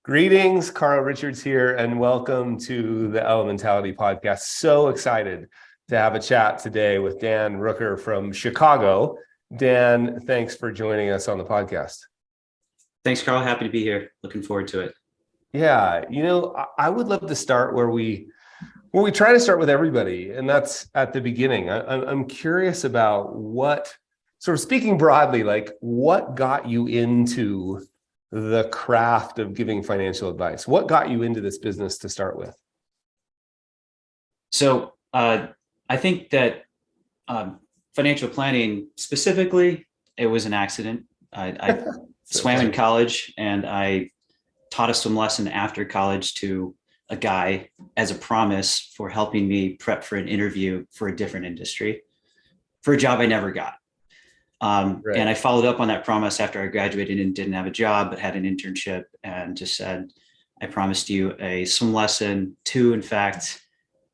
Greetings, Carl Richards here, and welcome to the Elementality podcast. So excited to have a chat today with Dan Rooker from Chicago. Dan, thanks for joining us on the podcast. Thanks, Carl. Happy to be here. Looking forward to it. Yeah, I would love to start where we try to start with everybody, and that's at the beginning. I'm curious about what, sort of speaking broadly, like what got you into the craft of giving financial advice? What got you into this business to start with? So I think that financial planning specifically, it was an accident. I swam in college, and I taught a swim lesson after college to a guy as a promise for helping me prep for an interview for a different industry for a job I never got. And I followed up on that promise after I graduated and didn't have a job, but had an internship, and just said, I promised you a swim lesson too. In fact,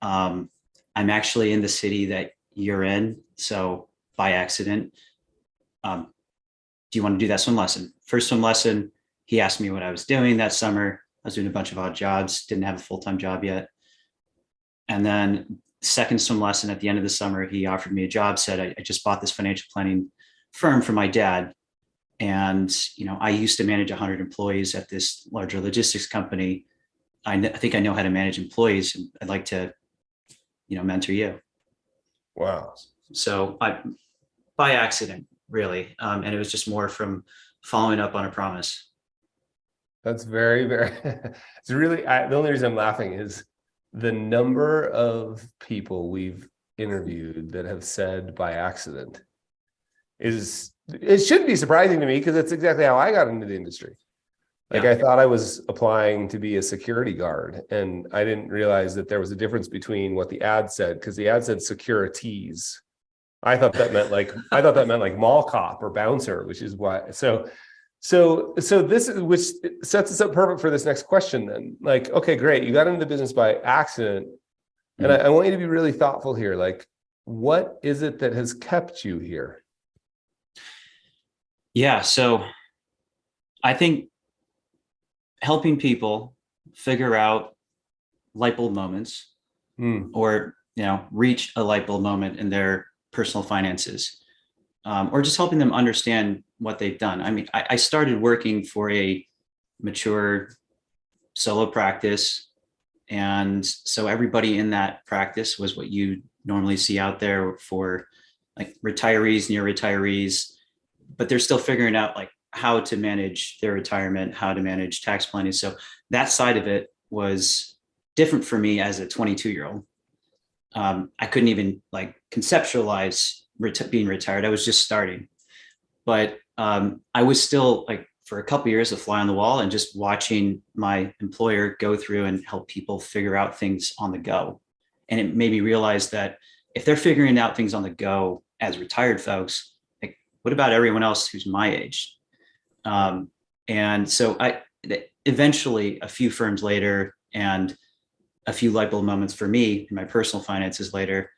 I'm actually in the city that you're in. So by accident, do you want to do that swim lesson? First swim lesson, he asked me what I was doing that summer. I was doing a bunch of odd jobs, didn't have a full-time job yet. And then second swim lesson at the end of the summer, he offered me a job, said, I just bought this financial planning firm for my dad. And, I used to manage 100 employees at this larger logistics company. I think I know how to manage employees, and I'd like to, mentor you. Wow. So by accident, really. And it was just more from following up on a promise. That's very, very, it's really, the only reason I'm laughing is the number of people we've interviewed that have said by accident it should be surprising to me, because it's exactly how I got into the industry. Like, I thought I was applying to be a security guard, and I didn't realize that there was a difference between what the ad said, because the ad said securities. I thought that meant like mall cop or bouncer, which is why. So this is, which sets us up perfect for this next question then. Like, okay, great. You got into the business by accident. And I want you to be really thoughtful here. Like, what is it that has kept you here? Yeah. So I think helping people figure out light bulb moments or, reach a light bulb moment in their personal finances, or just helping them understand what they've done. I mean, I started working for a mature solo practice. And so everybody in that practice was what you normally see out there for like retirees, near retirees, but they're still figuring out like how to manage their retirement, how to manage tax planning. So that side of it was different for me as a 22-year-old. I couldn't even like conceptualize being retired. I was just starting, but I was still like, for a couple of years, a fly on the wall, and just watching my employer go through and help people figure out things on the go. And it made me realize that if they're figuring out things on the go as retired folks, like, what about everyone else who's my age? And so eventually, a few firms later and a few light bulb moments for me in my personal finances later,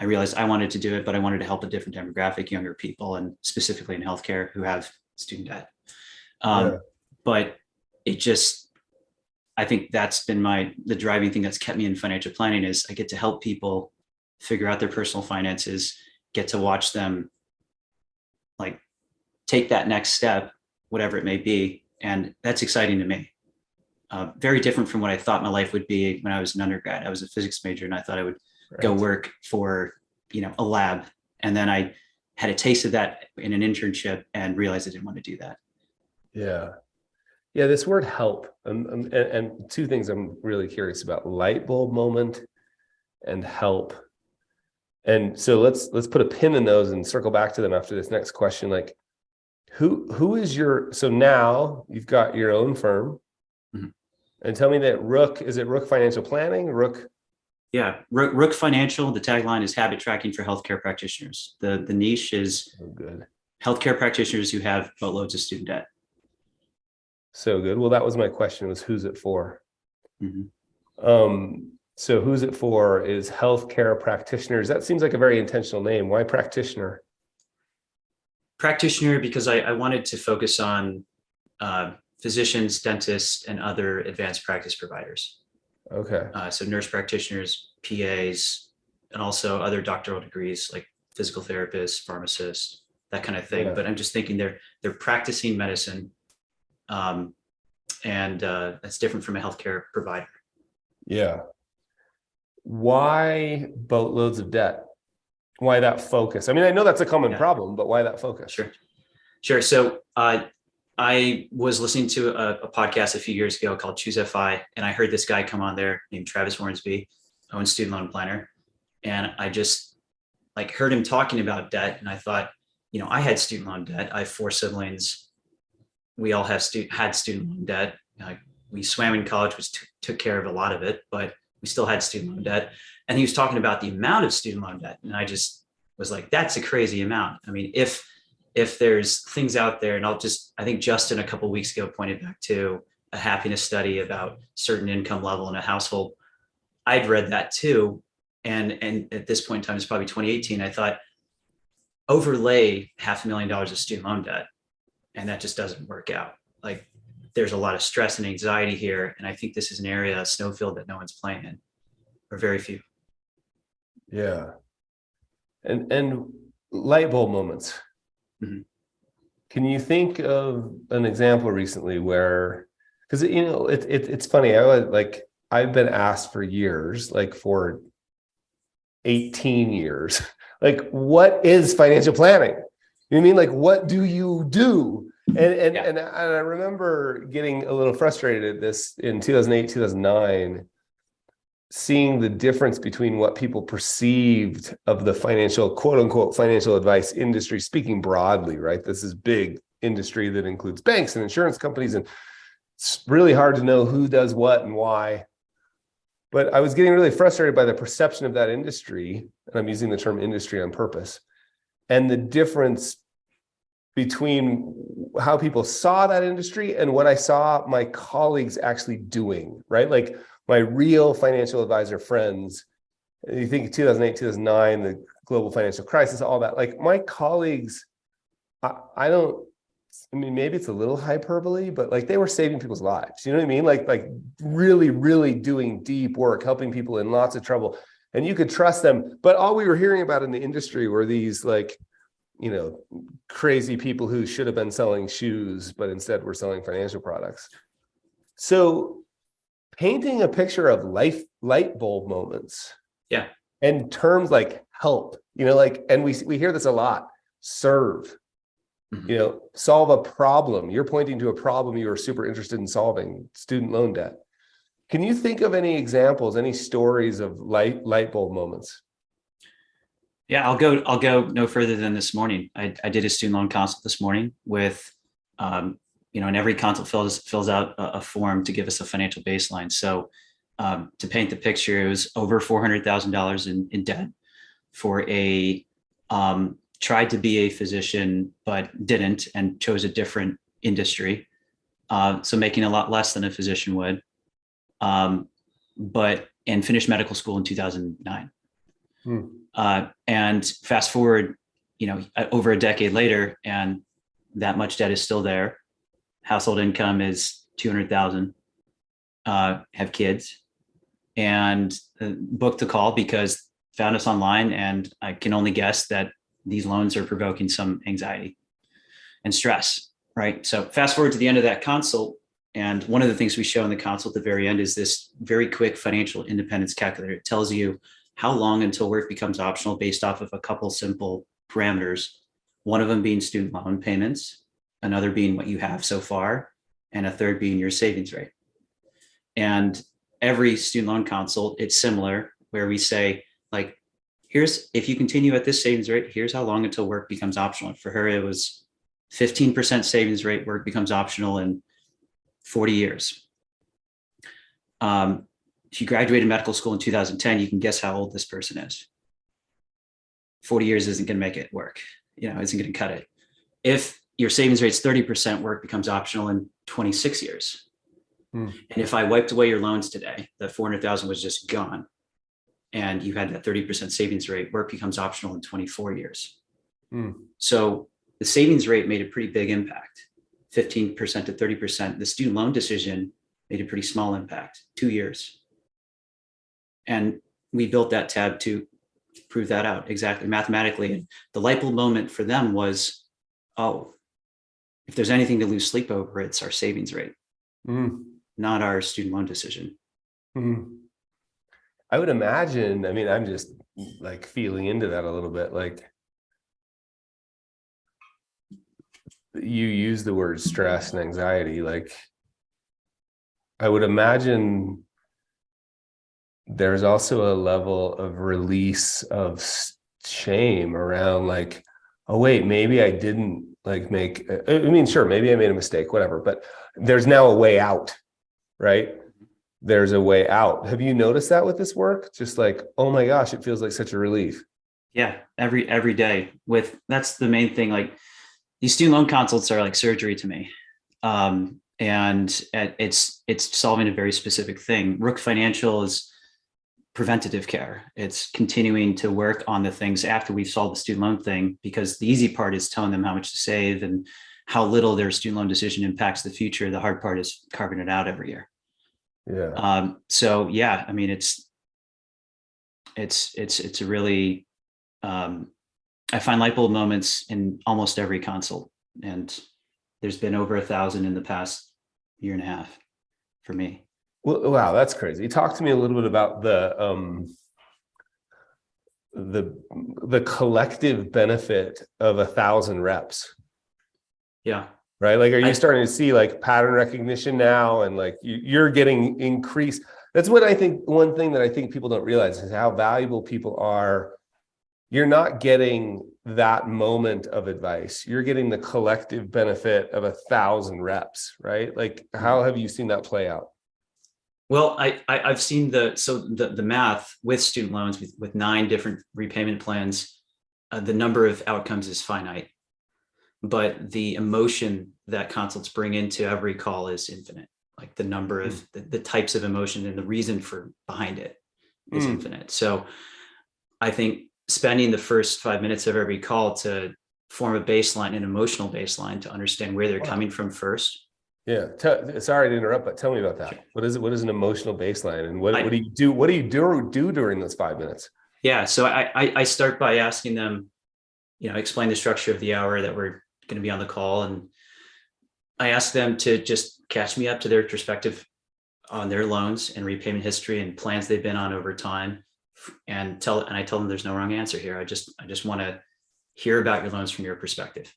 I realized I wanted to do it, but I wanted to help a different demographic, younger people, and specifically in healthcare who have student debt. But I think that's been the driving thing that's kept me in financial planning, is I get to help people figure out their personal finances, get to watch them like take that next step, whatever it may be. And that's exciting to me. Very different from what I thought my life would be when I was an undergrad. I was a physics major, and I thought I would go work for, a lab. And then I had a taste of that in an internship and realized I didn't want to do that. Yeah. This word help, and two things I'm really curious about: light bulb moment and help. And so let's put a pin in those and circle back to them after this next question. Like, who is so now you've got your own firm, and tell me that is it Rook Financial Planning? Rook? Yeah, Rook Financial. The tagline is habit tracking for healthcare practitioners. The niche is good. Healthcare practitioners who have boatloads of student debt. So good. Well, that was my question, was who's it for? So who's it for is healthcare practitioners. That seems like a very intentional name. Why practitioner? Practitioner, because I wanted to focus on physicians, dentists, and other advanced practice providers. Okay. So nurse practitioners, PAs, and also other doctoral degrees like physical therapists, pharmacists, that kind of thing. Yeah. But I'm just thinking they're practicing medicine, and that's different from a healthcare provider. Yeah. Why boatloads of debt? Why that focus? I mean, I know that's a common problem, but why that focus? Sure. So I was listening to a podcast a few years ago called Choose FI, and I heard this guy come on there named Travis Hornsby, owns Student Loan Planner. And I just like heard him talking about debt. And I thought, I had student loan debt. I have 4 siblings. We all had student loan debt. We swam in college, which took care of a lot of it, but we still had student loan debt. And he was talking about the amount of student loan debt. And I just was like, that's a crazy amount. I mean, if there's things out there, and I think Justin a couple of weeks ago pointed back to a happiness study about certain income level in a household. I'd read that too. And at this point in time, it's probably 2018. I thought, overlay $500,000 of student loan debt, and that just doesn't work out. Like, there's a lot of stress and anxiety here. And I think this is an area, a snowfield, that no one's playing in, or very few. Yeah. And light bulb moments. Mm-hmm. Can you think of an example recently where, because it's funny, I've been asked for years, like for 18 years, like, what is financial planning? You know what I mean? Like, what do you do? And I remember getting a little frustrated at this in 2008, 2009, seeing the difference between what people perceived of the financial, quote unquote, financial advice industry, speaking broadly, right? This is big industry that includes banks and insurance companies, and it's really hard to know who does what and why. But I was getting really frustrated by the perception of that industry, and I'm using the term industry on purpose, and the difference between how people saw that industry and what I saw my colleagues actually doing, right? Like, my real financial advisor friends, you think 2008, 2009, the global financial crisis, all that, like, my colleagues, I mean, maybe it's a little hyperbole, but like, they were saving people's lives. You know what I mean? Like really, really doing deep work, helping people in lots of trouble. And you could trust them. But all we were hearing about in the industry were these, like, crazy people who should have been selling shoes, but instead were selling financial products. So painting a picture of light bulb moments. Yeah. And terms like help, and we hear this a lot, serve, solve a problem. You're pointing to a problem you are super interested in solving, student loan debt. Can you think of any examples, any stories of light bulb moments? Yeah, I'll go no further than this morning. I did a student loan consult this morning with, and every consult fills out a form to give us a financial baseline. So to paint the picture, it was over $400,000 in debt for a tried to be a physician, but didn't, and chose a different industry. So making a lot less than a physician would, and finished medical school in 2009. And fast forward, over a decade later, and that much debt is still there. Household income is 200,000, have kids, and booked the call because found us online. And I can only guess that these loans are provoking some anxiety and stress, right? So fast forward to the end of that consult. And one of the things we show in the consult at the very end is this very quick financial independence calculator. It tells you how long until work becomes optional based off of a couple simple parameters, one of them being student loan payments, another being what you have so far, and a third being your savings rate. And every student loan consult, it's similar, where we say, like, if you continue at this savings rate, here's how long until work becomes optional. For her, it was 15% savings rate, work becomes optional in 40 years. She graduated medical school in 2010. You can guess how old this person is. 40 years isn't going to make it work. Isn't going to cut it. If your savings rate's 30%, work becomes optional in 26 years. And if I wiped away your loans today, the 400,000 was just gone, and you had that 30% savings rate, work becomes optional in 24 years. So the savings rate made a pretty big impact. 15% to 30%. The student loan decision made a pretty small impact, 2 years. And we built that tab to prove that out exactly mathematically. And the light bulb moment for them was, oh, if there's anything to lose sleep over, it's our savings rate, not our student loan decision. I would imagine, I mean, I'm just like feeling into that a little bit. Like, you use the word stress and anxiety. Like, I would imagine there's also a level of release of shame around like, oh wait, maybe I didn't like make, I mean, sure, maybe I made a mistake, whatever, but there's now a way out, right? There's a way out. Have you noticed that with this work? Just like, oh my gosh, it feels like such a relief. Yeah, every day. That's the main thing. Like, these student loan consults are like surgery to me. And it's solving a very specific thing. Rook Financial is preventative care. It's continuing to work on the things after we've solved the student loan thing, because the easy part is telling them how much to save and how little their student loan decision impacts the future. The hard part is carving it out every year. Yeah. So yeah, I mean, it's a really, I find light bulb moments in almost every consult, and there's been over 1,000 in the past year and a half for me. Well, wow, that's crazy. Talk to me a little bit about the collective benefit of 1,000 reps. Yeah. Right. Like, are you starting to see like pattern recognition now, and like you're getting increased? That's what I think. One thing that I think people don't realize is how valuable people are. You're not getting that moment of advice. You're getting the collective benefit of 1,000 reps, right? Like, how have you seen that play out? Well, I've seen the math with student loans with 9 different repayment plans. The number of outcomes is finite, but the emotion that consults bring into every call is infinite. Like, the number of the types of emotion and the reason for behind it is infinite. So I think spending the first 5 minutes of every call to form a baseline, an emotional baseline, to understand where they're coming from first. Yeah. Sorry to interrupt, but tell me about that. Sure. What is it? What is an emotional baseline, and what do you do? What do you do during those 5 minutes? Yeah. So I start by asking them, explain the structure of the hour that we're going to be on the call. And I ask them to just catch me up to their perspective on their loans and repayment history and plans they've been on over time. And I tell them there's no wrong answer here. I just want to hear about your loans from your perspective.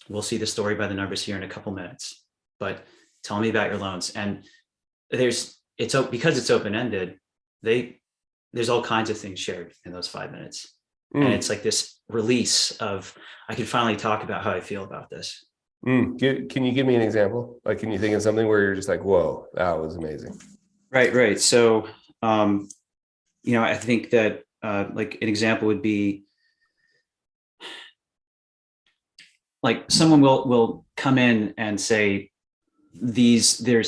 We'll see the story by the numbers here in a couple minutes, but tell me about your loans. And because it's open-ended, there's all kinds of things shared in those 5 minutes. And it's like this release of, I can finally talk about how I feel about this. Can you give me an example? Like, can you think of something where you're just like, whoa, that was amazing? Right. So, I think that like an example would be like someone will come in and say, these are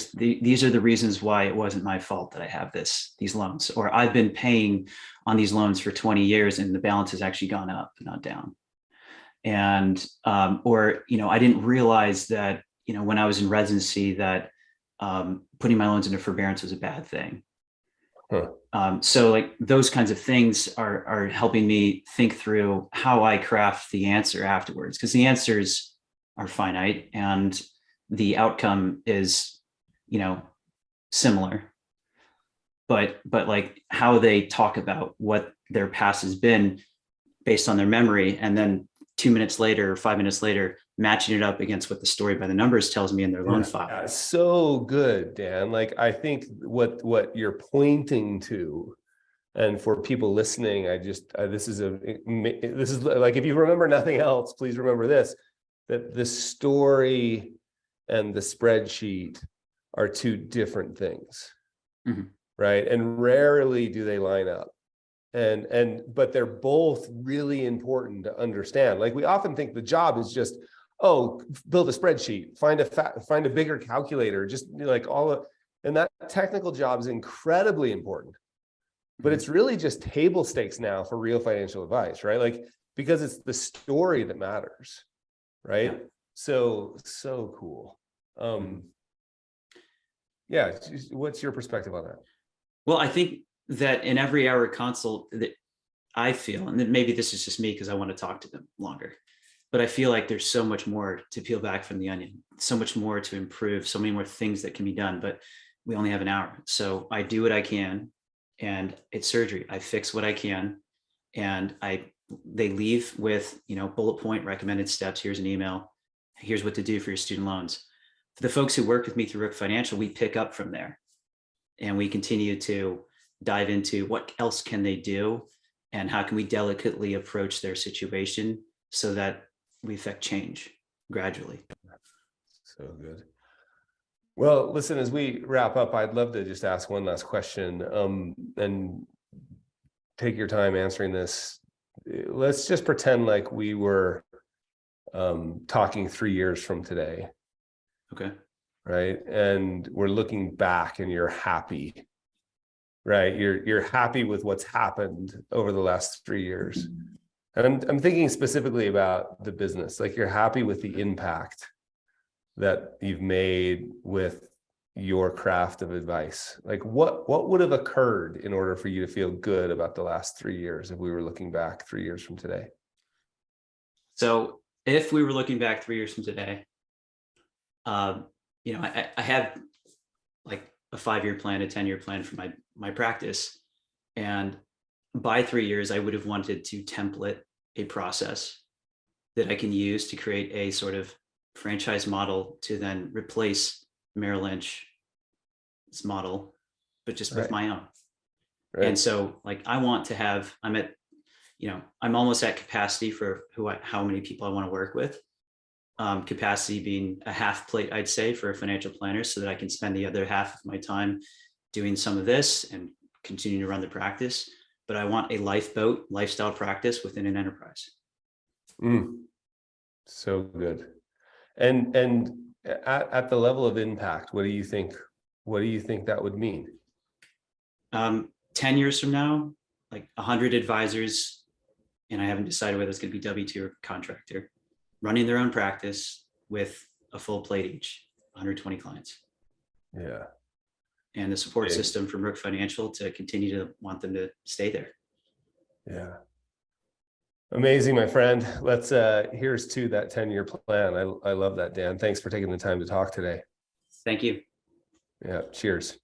the reasons why it wasn't my fault that I have these loans, or I've been paying on these loans for 20 years and the balance has actually gone up, not down. And or I didn't realize that when I was in residency that putting my loans into forbearance was a bad thing. So like those kinds of things are helping me think through how I craft the answer afterwards, because the answers are finite and the outcome is, similar, but like how they talk about what their past has been based on their memory, and then 2 minutes later or 5 minutes later, matching it up against what the story by the numbers tells me in their loan file. Yeah, so good, Dan. Like, I think what you're pointing to, and for people listening, this is like, if you remember nothing else, please remember this, that the story and the spreadsheet are two different things, right? And rarely do they line up. But they're both really important to understand. Like, we often think the job is just, build a spreadsheet, find a bigger calculator, just like and that technical job is incredibly important, but it's really just table stakes now for real financial advice, right? Like, because it's the story that matters, right? So cool. Yeah, what's your perspective on that? Well, I think that in every hour consult that I feel, and then maybe this is just me because I want to talk to them longer, but I feel like there's so much more to peel back from the onion, so much more to improve, so many more things that can be done, but we only have an hour. So I do what I can, and it's surgery. I fix what I can, and they leave with, bullet point recommended steps. Here's an email. Here's what to do for your student loans. For the folks who work with me through Rook Financial, we pick up from there, and we continue to dive into what else can they do and how can we delicately approach their situation so that we affect change gradually. So good. Well, listen, as we wrap up, I'd love to just ask one last question, and take your time answering this. Let's just pretend like we were talking 3 years from today. Okay. Right. And we're looking back and you're happy, right? You're happy with what's happened over the last 3 years. And I'm thinking specifically about the business, like you're happy with the impact that you've made with your craft of advice. Like what would have occurred in order for you to feel good about the last 3 years if we were looking back 3 years from today? So if we were looking back 3 years from today, I have like a 5-year plan, a 10-year plan for my practice. And by 3 years, I would have wanted to template a process that I can use to create a sort of franchise model to then replace Merrill Lynch's model, but just with my own. Right. And so like I want to have, I'm almost at capacity for how many people I want to work with. Capacity being a half plate, I'd say, for a financial planner, so that I can spend the other half of my time doing some of this and continue to run the practice. But I want a lifestyle practice within an enterprise. So good. And at the level of impact, what do you think that would mean? 10 years from now, like 100 advisors, and I haven't decided whether it's going to be W-2 or contractor, running their own practice with a full plate each, 120 clients. Yeah. And the support system from Rook Financial to continue to want them to stay there. Yeah. Amazing, my friend. Here's to that 10-year plan. I love that, Dan. Thanks for taking the time to talk today. Thank you. Yeah. Cheers.